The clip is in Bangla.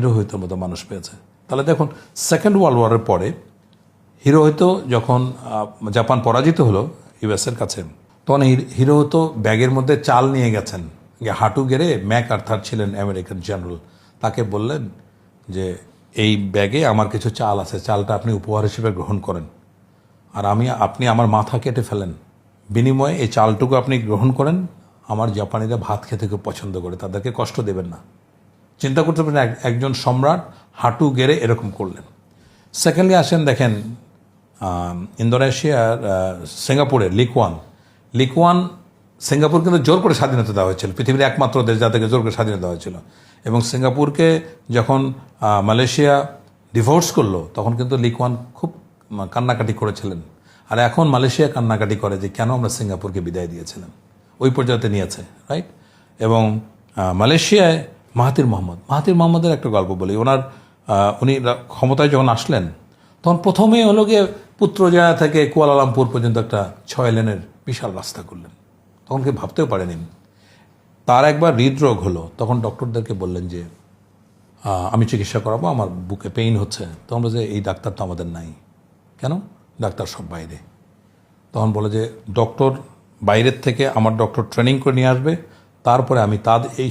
হিরোহিতোর মতো মানুষ পেয়েছে। তাহলে দেখুন সেকেন্ড ওয়ার্ল্ড ওয়ারের পরে হিরোহিতো যখন জাপান পরাজিত হলো ইউএসের কাছে, তখন হিরোহিতো ব্যাগের মধ্যে চাল নিয়ে গেছেন, হাঁটু গেড়ে ম্যাক আর্থার ছিলেন আমেরিকান জেনারেল, তাকে বললেন যে এই ব্যাগে আমার কিছু চাল আছে, চালটা আপনি উপহার হিসেবে গ্রহণ করেন, আর আপনি আমার মাথা কেটে ফেলেন, বিনিময়ে এই চালটুকু আপনি গ্রহণ করেন। আমার জাপানিরা ভাত খেতে খুব পছন্দ করে, তাদেরকে কষ্ট দেবেন না। চিন্তা করতে পারেন একজন সম্রাট হাঁটু গেড়ে এরকম করলেন। সেকেন্ডলি আসেন দেখেন ইন্দোনেশিয়ার সিঙ্গাপুরের লিকুয়ান সিঙ্গাপুর কিন্তু জোর করে স্বাধীনতা দেওয়া হয়েছিল, পৃথিবীর একমাত্র দেশ যাদেরকে জোর করে স্বাধীনতা দেওয়া হয়েছিল। এবং সিঙ্গাপুরকে যখন মালয়েশিয়া ডিভোর্স করলো, তখন কিন্তু লিকুয়ান খুব কান্নাকাটি করেছিলেন। আর এখন মালয়েশিয়া কান্নাকাটি করে যে কেন আমরা সিঙ্গাপুরকে বিদায় দিয়েছিলাম, ওই পর্যায়ে নিয়েছে, রাইট। এবং মালয়েশিয়ায় মাহাতির মোহাম্মদের একটা গল্প বলি। উনি ক্ষমতায় যখন আসলেন, তখন প্রথমেই হলো গিয়ে পুত্রজয়া থেকে কুয়ালালামপুর পর্যন্ত একটা 6 লেনের বিশাল রাস্তা করলেন। তখন কেউ ভাবতেও পারেনি। তার একবার হৃদরোগ হলো, তখন ডক্টরদেরকে বললেন যে আমি চিকিৎসা করাবো, আমার বুকে পেইন হচ্ছে। তখন বলে যে এই ডাক্তার তো আমাদের নাই। কেন? ডাক্তার সব বাইরে। তখন বলে যে ডক্টর বাইরের থেকে আমার ডক্টর ট্রেনিং করে নিয়ে আসবে, তারপরে আমি এই